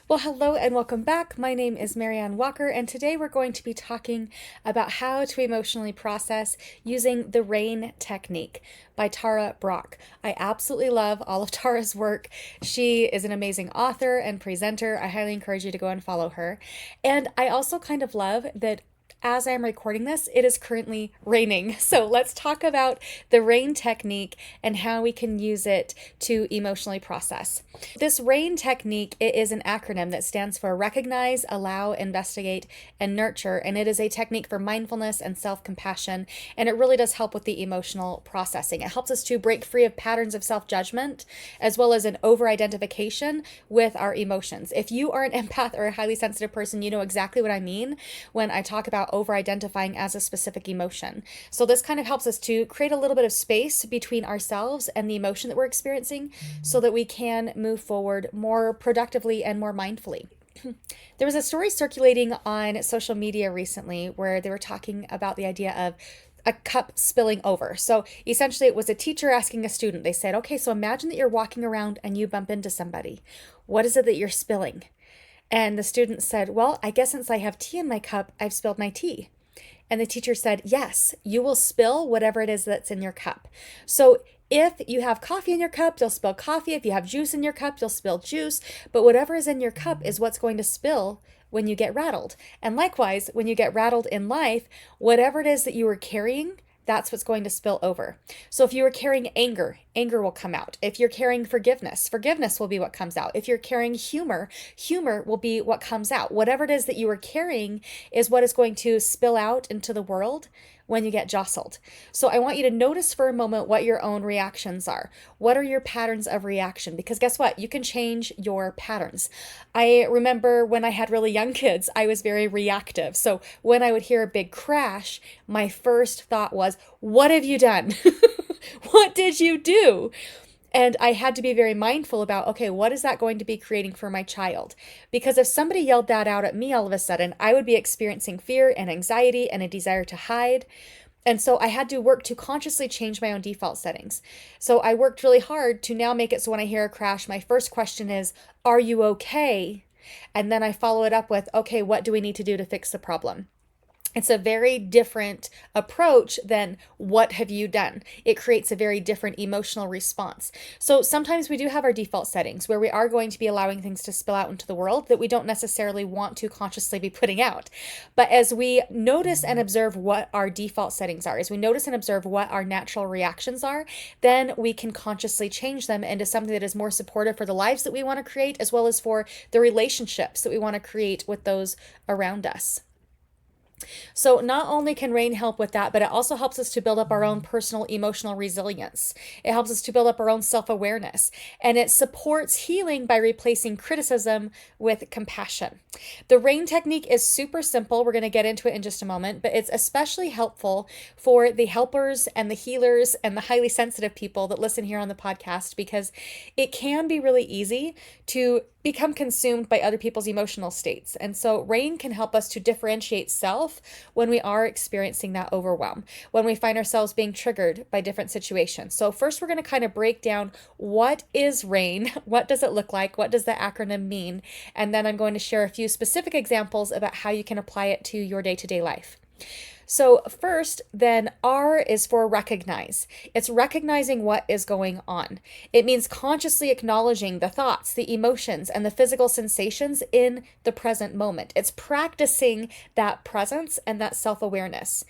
Well, hello and welcome back. My name is Marianne Walker, and today we're going to be talking about how to emotionally process using the RAIN technique by Tara Brach. I absolutely love all of Tara's work. She is an amazing author and presenter. I highly encourage you to go and follow her. And I also kind of love that as I'm recording this, it is currently raining. So let's talk about the RAIN technique and how we can use it to emotionally process. This RAIN technique, it is an acronym that stands for Recognize, Allow, Investigate, and Nurture. And it is a technique for mindfulness and self-compassion. And it really does help with the emotional processing. It helps us to break free of patterns of self-judgment, as well as an over-identification with our emotions. If you are an empath or a highly sensitive person, you know exactly what I mean when I talk about over identifying as a specific emotion. So this kind of helps us to create a little bit of space between ourselves and the emotion that we're experiencing so that we can move forward more productively and more mindfully. There was a story circulating on social media recently where they were talking about the idea of a cup spilling over. So essentially, it was a teacher asking a student. They said, okay, so imagine that you're walking around and you bump into somebody. What is it that you're spilling? And the student said, well, I guess since I have tea in my cup, I've spilled my tea. And the teacher said, yes, you will spill whatever it is that's in your cup. So if you have coffee in your cup, you'll spill coffee. If you have juice in your cup, you'll spill juice. But whatever is in your cup is what's going to spill when you get rattled. And likewise, when you get rattled in life, whatever it is that you are carrying, that's what's going to spill over. So if you are carrying anger, anger will come out. If you're carrying forgiveness, forgiveness will be what comes out. If you're carrying humor, humor will be what comes out. Whatever it is that you are carrying is what is going to spill out into the world when you get jostled. So I want you to notice for a moment what your own reactions are. What are your patterns of reaction? Because guess what? You can change your patterns. I remember when I had really young kids, I was very reactive. So when I would hear a big crash, my first thought was, what have you done? What did you do? And I had to be very mindful about, okay, what is that going to be creating for my child? Because if somebody yelled that out at me all of a sudden, I would be experiencing fear and anxiety and a desire to hide. And so I had to work to consciously change my own default settings. So I worked really hard to now make it so when I hear a crash, my first question is, are you okay? And then I follow it up with, okay, what do we need to do to fix the problem? It's a very different approach than what have you done? It creates a very different emotional response. So sometimes we do have our default settings where we are going to be allowing things to spill out into the world that we don't necessarily want to consciously be putting out. But as we notice and observe what our default settings are, as we notice and observe what our natural reactions are, then we can consciously change them into something that is more supportive for the lives that we want to create, as well as for the relationships that we want to create with those around us. So not only can rain help with that, but it also helps us to build up our own personal emotional resilience. It helps us to build up our own self-awareness, and it supports healing by replacing criticism with compassion. The rain technique is super simple. We're going to get into it in just a moment, but it's especially helpful for the helpers and the healers and the highly sensitive people that listen here on the podcast, because it can be really easy to become consumed by other people's emotional states. And so rain can help us to differentiate self when we are experiencing that overwhelm, when we find ourselves being triggered by different situations. So first we're going to kind of break down what is rain, what does it look like, what does the acronym mean, and then I'm going to share a few specific examples about how you can apply it to your day-to-day life. So first, then R is for recognize. It's recognizing what is going on. It means consciously acknowledging the thoughts, the emotions, and the physical sensations in the present moment. It's practicing that presence and that self-awareness.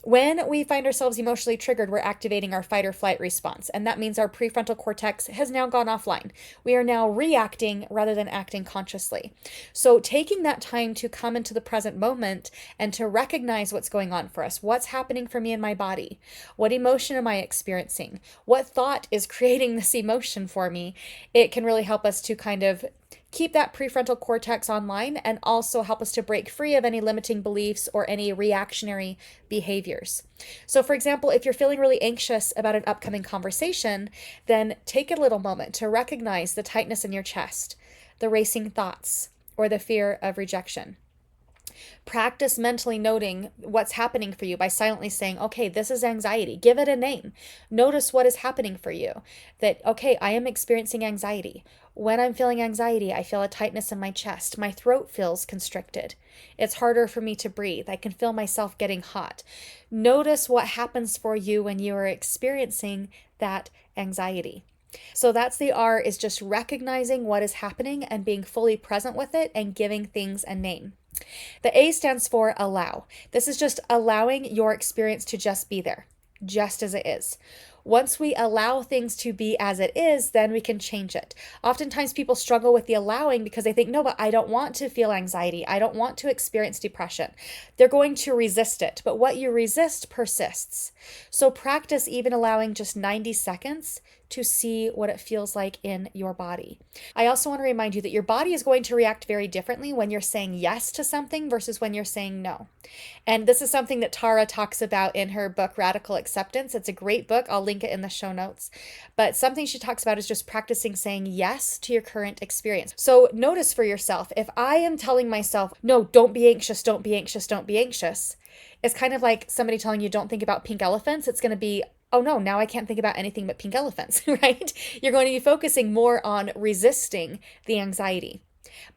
When we find ourselves emotionally triggered, we're activating our fight or flight response, and that means our prefrontal cortex has now gone offline. We are now reacting rather than acting consciously. So taking that time to come into the present moment and to recognize what's going on for us, what's happening for me in my body, what emotion am I experiencing, what thought is creating this emotion for me, it can really help us to kind of keep that prefrontal cortex online and also help us to break free of any limiting beliefs or any reactionary behaviors. So for example, if you're feeling really anxious about an upcoming conversation, then take a little moment to recognize the tightness in your chest, the racing thoughts, or the fear of rejection. Practice mentally noting what's happening for you by silently saying, okay, this is anxiety. Give it a name. Notice what is happening for you. That, okay, I am experiencing anxiety. when I'm feeling anxiety, I feel a tightness in my chest. My throat feels constricted. It's harder for me to breathe. I can feel myself getting hot. Notice what happens for you when you are experiencing that anxiety. So that's the R, is just recognizing what is happening and being fully present with it and giving things a name. The A stands for allow. This is just allowing your experience to just be there, just as it is. Once we allow things to be as it is, then we can change it. Oftentimes people struggle with the allowing because they think, no, but I don't want to feel anxiety. I don't want to experience depression. They're going to resist it. But what you resist persists. So practice even allowing just 90 seconds to see what it feels like in your body. I also want to remind you that your body is going to react very differently when you're saying yes to something versus when you're saying no. And this is something that Tara talks about in her book, Radical Acceptance. It's a great book. I'll link it in the show notes. But something she talks about is just practicing saying yes to your current experience. So notice for yourself, if I am telling myself, no, don't be anxious, don't be anxious, don't be anxious, it's kind of like somebody telling you don't think about pink elephants. It's going to be, oh no, now I can't think about anything but pink elephants, right? You're going to be focusing more on resisting the anxiety.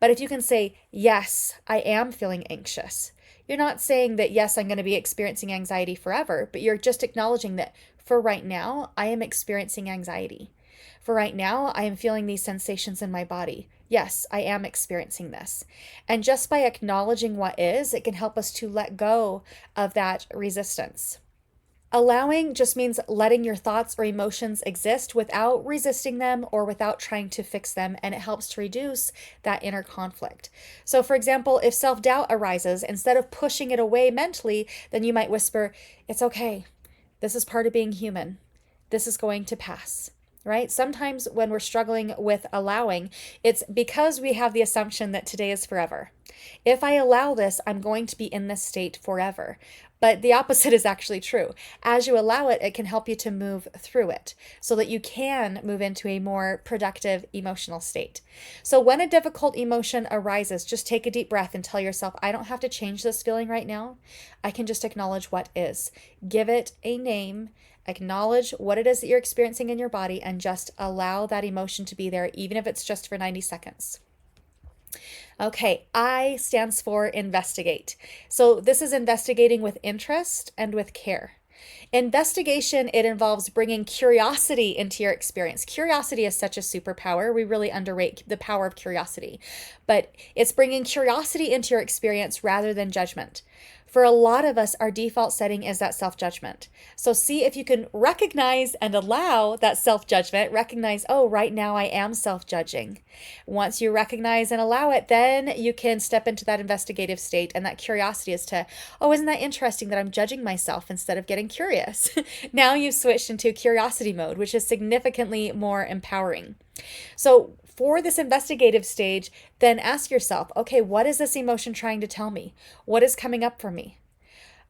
But if you can say, yes, I am feeling anxious, you're not saying that, yes, I'm going to be experiencing anxiety forever, but you're just acknowledging that for right now, I am experiencing anxiety. For right now, I am feeling these sensations in my body. Yes, I am experiencing this. And just by acknowledging what is, it can help us to let go of that resistance. Allowing just means letting your thoughts or emotions exist without resisting them or without trying to fix them, and it helps to reduce that inner conflict. So, for example, if self-doubt arises, instead of pushing it away mentally, then you might whisper, it's okay. This is part of being human. This is going to pass. Right? Sometimes when we're struggling with allowing, it's because we have the assumption that today is forever. If I allow this, I'm going to be in this state forever. But the opposite is actually true. As you allow it, it can help you to move through it so that you can move into a more productive emotional state. So when a difficult emotion arises, just take a deep breath and tell yourself, I don't have to change this feeling right now. I can just acknowledge what is. Give it a name. Acknowledge what it is that you're experiencing in your body and just allow that emotion to be there, even if it's just for 90 seconds. Okay, I stands for investigate. So this is investigating with interest and with care. Investigation, it involves bringing curiosity into your experience. Curiosity is such a superpower. We really underrate the power of curiosity. But it's bringing curiosity into your experience rather than judgment. For a lot of us, our default setting is that self-judgment. So see if you can recognize and allow that self-judgment. Recognize, oh, right now I am self-judging. Once you recognize and allow it, then you can step into that investigative state, and that curiosity is to, oh, isn't that interesting that I'm judging myself instead of getting curious? Now you've switched into curiosity mode, which is significantly more empowering. So for this investigative stage, then ask yourself, okay, what is this emotion trying to tell me? What is coming up for me?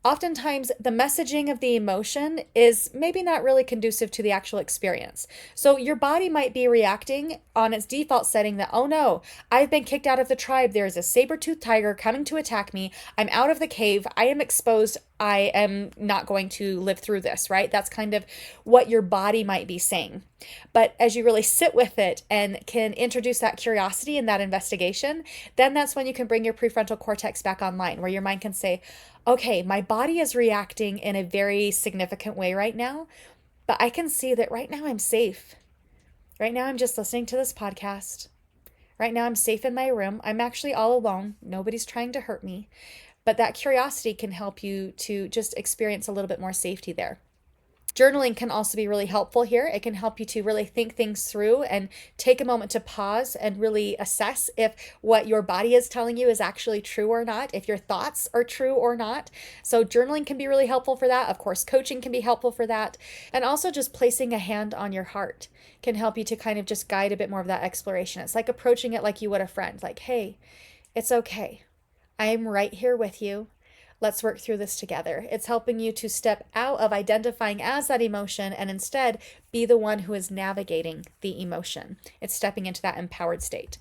Oftentimes, the messaging of the emotion is maybe not really conducive to the actual experience. So your body might be reacting on its default setting that, oh no, I've been kicked out of the tribe. There is a saber-toothed tiger coming to attack me. I'm out of the cave. I am exposed. I am not going to live through this, right? That's kind of what your body might be saying. But as you really sit with it and can introduce that curiosity and that investigation, then that's when you can bring your prefrontal cortex back online, where your mind can say, okay, my body is reacting in a very significant way right now, but I can see that right now I'm safe. Right now I'm just listening to this podcast. Right now I'm safe in my room. I'm actually all alone. Nobody's trying to hurt me. But that curiosity can help you to just experience a little bit more safety there. Journaling can also be really helpful here. It can help you to really think things through and take a moment to pause and really assess if what your body is telling you is actually true or not, if your thoughts are true or not. So journaling can be really helpful for that. Of course, coaching can be helpful for that. And also just placing a hand on your heart can help you to kind of just guide a bit more of that exploration. It's like approaching it like you would a friend, like, hey, it's okay. I'm right here with you. Let's work through this together. It's helping you to step out of identifying as that emotion and instead be the one who is navigating the emotion. It's stepping into that empowered state.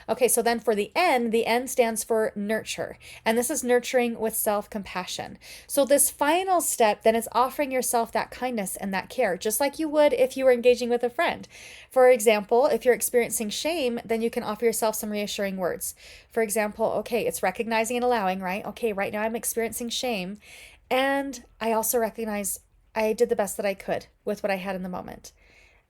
Okay, so then for the N stands for nurture. And this is nurturing with self-compassion. So this final step then is offering yourself that kindness and that care, just like you would if you were engaging with a friend. For example, if you're experiencing shame, then you can offer yourself some reassuring words. For example, okay, it's recognizing and allowing, right? Okay, right now I'm experiencing shame. And I also recognize I did the best that I could with what I had in the moment.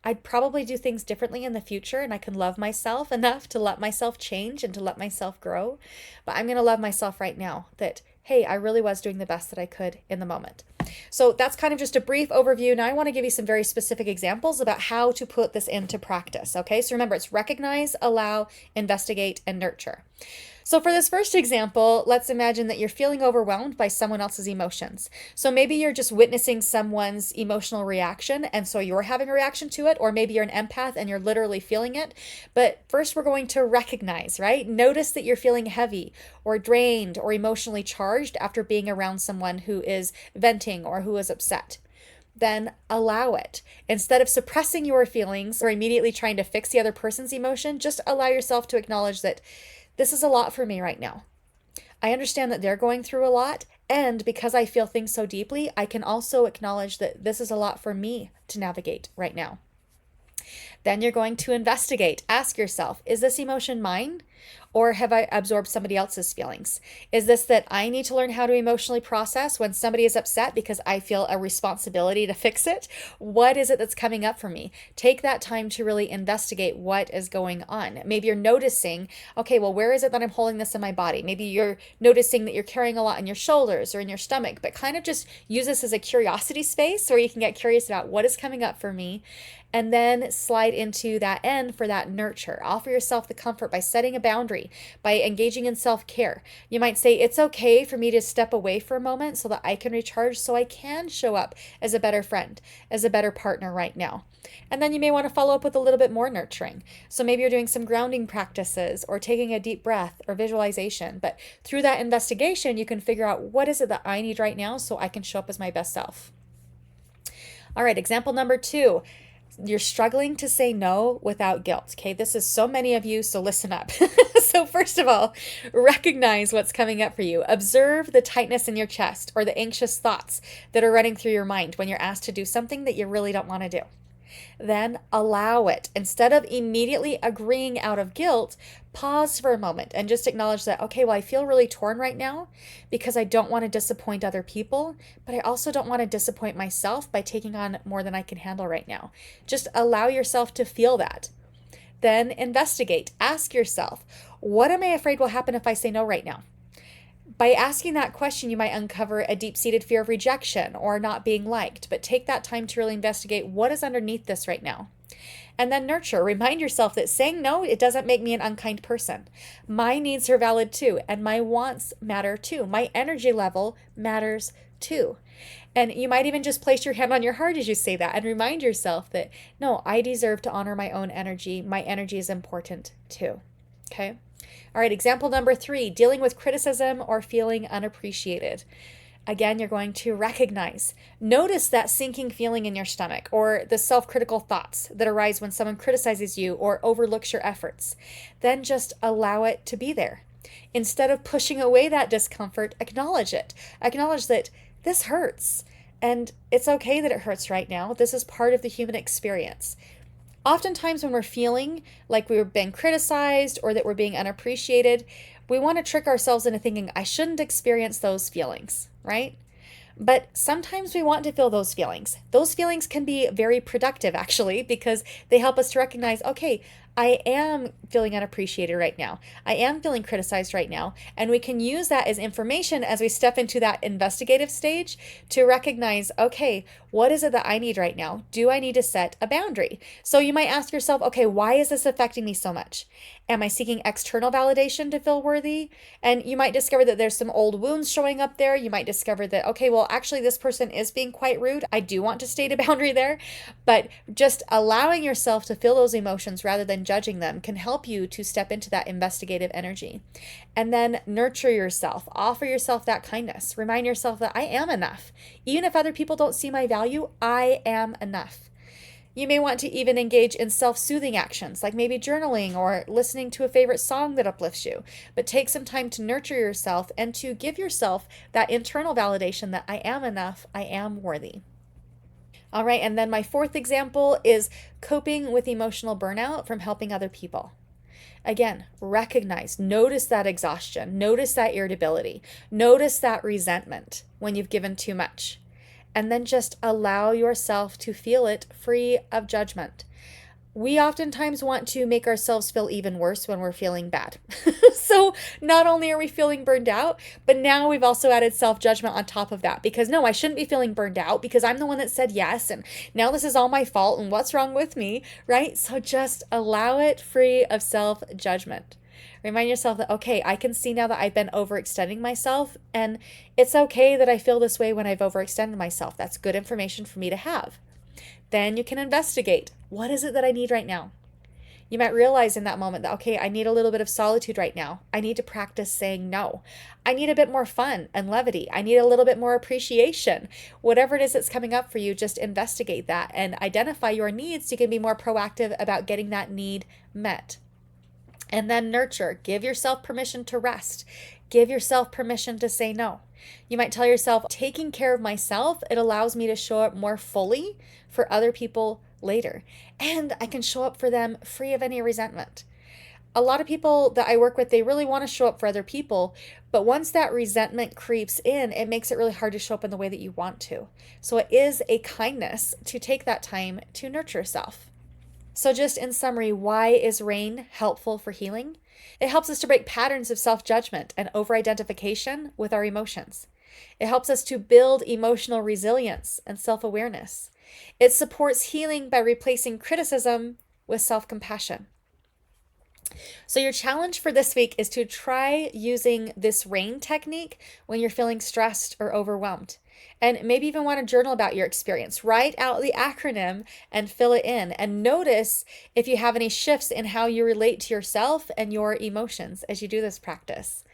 I'd probably do things differently in the future, and I can love myself enough to let myself change and to let myself grow. But I'm going to love myself right now that, hey, I really was doing the best that I could in the moment. So that's kind of just a brief overview. Now I want to give you some very specific examples about how to put this into practice. Okay, so remember, it's recognize, allow, investigate, and nurture. So for this first example, let's imagine that you're feeling overwhelmed by someone else's emotions. So maybe you're just witnessing someone's emotional reaction, and so you're having a reaction to it, or maybe you're an empath and you're literally feeling it. But first, we're going to recognize, right? Notice that you're feeling heavy or drained or emotionally charged after being around someone who is venting or who is upset. Then allow it. Instead of suppressing your feelings or immediately trying to fix the other person's emotion, just allow yourself to acknowledge that this is a lot for me right now. I understand that they're going through a lot, and because I feel things so deeply, I can also acknowledge that this is a lot for me to navigate right now. Then you're going to investigate. Ask yourself, is this emotion mine? Or have I absorbed somebody else's feelings? Is this that I need to learn how to emotionally process when somebody is upset because I feel a responsibility to fix it? What is it that's coming up for me? Take that time to really investigate what is going on. Maybe you're noticing, okay, well, where is it that I'm holding this in my body? Maybe you're noticing that you're carrying a lot in your shoulders or in your stomach, but kind of just use this as a curiosity space where you can get curious about what is coming up for me. And then slide into that end for that nurture. Offer yourself the comfort by setting a boundary, by engaging in self-care. You might say, it's okay for me to step away for a moment so that I can recharge, so I can show up as a better friend, as a better partner right now. And then you may want to follow up with a little bit more nurturing. So maybe you're doing some grounding practices or taking a deep breath or visualization. But through that investigation, you can figure out what is it that I need right now so I can show up as my best self. All right, example number 2. You're struggling to say no without guilt. Okay, this is so many of you, so listen up. So first of all, recognize what's coming up for you. Observe the tightness in your chest or the anxious thoughts that are running through your mind when you're asked to do something that you really don't want to do. Then allow it. Instead of immediately agreeing out of guilt, pause for a moment and just acknowledge that, okay, well, I feel really torn right now because I don't want to disappoint other people, but I also don't want to disappoint myself by taking on more than I can handle right now. Just allow yourself to feel that. Then investigate. Ask yourself, what am I afraid will happen if I say no right now? By asking that question, you might uncover a deep-seated fear of rejection or not being liked, but take that time to really investigate what is underneath this right now. And then nurture. Remind yourself that saying no, it doesn't make me an unkind person. My needs are valid too, and my wants matter too. My energy level matters too. And you might even just place your hand on your heart as you say that and remind yourself that, no, I deserve to honor my own energy. My energy is important too. Okay? All right, example number 3, dealing with criticism or feeling unappreciated. Again, you're going to recognize. Notice that sinking feeling in your stomach or the self-critical thoughts that arise when someone criticizes you or overlooks your efforts. Then just allow it to be there. Instead of pushing away that discomfort, acknowledge it. Acknowledge that this hurts and it's okay that it hurts right now. This is part of the human experience. Oftentimes when we're feeling like we're being criticized or that we're being unappreciated, we want to trick ourselves into thinking, I shouldn't experience those feelings, right? But sometimes we want to feel those feelings. Those feelings can be very productive, actually, because they help us to recognize, okay, I am feeling unappreciated right now. I am feeling criticized right now. And we can use that as information as we step into that investigative stage to recognize, okay, what is it that I need right now? Do I need to set a boundary? So you might ask yourself, okay, why is this affecting me so much? Am I seeking external validation to feel worthy? And you might discover that there's some old wounds showing up there. You might discover that, okay, well, actually, this person is being quite rude. I do want to state a boundary there. But just allowing yourself to feel those emotions rather than judging them can help you to step into that investigative energy. And then nurture yourself. Offer yourself that kindness. Remind yourself that I am enough. Even if other people don't see my value, I am enough. You may want to even engage in self-soothing actions, like maybe journaling or listening to a favorite song that uplifts you. But take some time to nurture yourself and to give yourself that internal validation that I am enough, I am worthy. All right, and then my fourth example is coping with emotional burnout from helping other people. Again, recognize, notice that exhaustion, notice that irritability, notice that resentment when you've given too much, and then just allow yourself to feel it free of judgment. We oftentimes want to make ourselves feel even worse when we're feeling bad. So not only are we feeling burned out, but now we've also added self-judgment on top of that because no, I shouldn't be feeling burned out because I'm the one that said yes. And now this is all my fault. And what's wrong with me, right? So just allow it free of self-judgment. Remind yourself that, okay, I can see now that I've been overextending myself, and it's okay that I feel this way when I've overextended myself. That's good information for me to have. Then you can investigate. What is it that I need right now? You might realize in that moment that, okay, I need a little bit of solitude right now. I need to practice saying no. I need a bit more fun and levity. I need a little bit more appreciation. Whatever it is that's coming up for you, just investigate that and identify your needs so you can be more proactive about getting that need met. And then nurture. Give yourself permission to rest. Give yourself permission to say no. You might tell yourself, taking care of myself, it allows me to show up more fully for other people later. And I can show up for them free of any resentment. A lot of people that I work with, they really want to show up for other people, but once that resentment creeps in, it makes it really hard to show up in the way that you want to. So it is a kindness to take that time to nurture yourself. So just in summary, why is RAIN helpful for healing? It helps us to break patterns of self-judgment and over-identification with our emotions. It helps us to build emotional resilience and self-awareness. It supports healing by replacing criticism with self-compassion. So your challenge for this week is to try using this RAIN technique when you're feeling stressed or overwhelmed. And maybe even want to journal about your experience. Write out the acronym and fill it in. And notice if you have any shifts in how you relate to yourself and your emotions as you do this practice.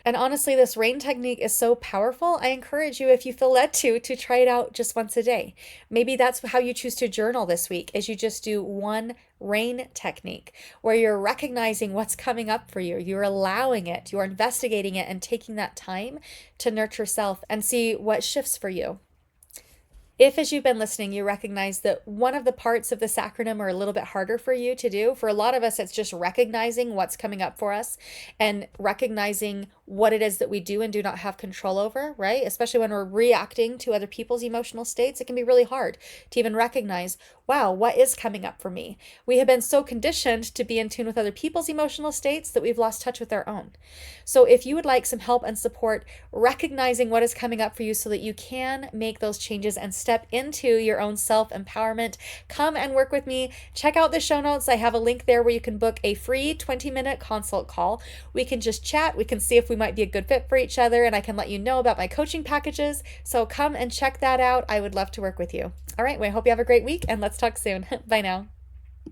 And honestly, this RAIN technique is so powerful. I encourage you, if you feel led to try it out just once a day. Maybe that's how you choose to journal this week, is you just do one RAIN technique where you're recognizing what's coming up for you. You're allowing it, you're investigating it, and taking that time to nurture self and see what shifts for you. If, as you've been listening, you recognize that one of the parts of this acronym are a little bit harder for you to do, for a lot of us, it's just recognizing what's coming up for us and recognizing what it is that we do and do not have control over, right? Especially when we're reacting to other people's emotional states, it can be really hard to even recognize, wow, what is coming up for me? We have been so conditioned to be in tune with other people's emotional states that we've lost touch with our own. So if you would like some help and support recognizing what is coming up for you so that you can make those changes and step into your own self-empowerment, come and work with me. Check out the show notes. I have a link there where you can book a free 20-minute consult call. We can just chat. We can see if we might be a good fit for each other, and I can let you know about my coaching packages. So come and check that out. I would love to work with you. All right, well, I hope you have a great week, and let's talk soon. Bye now.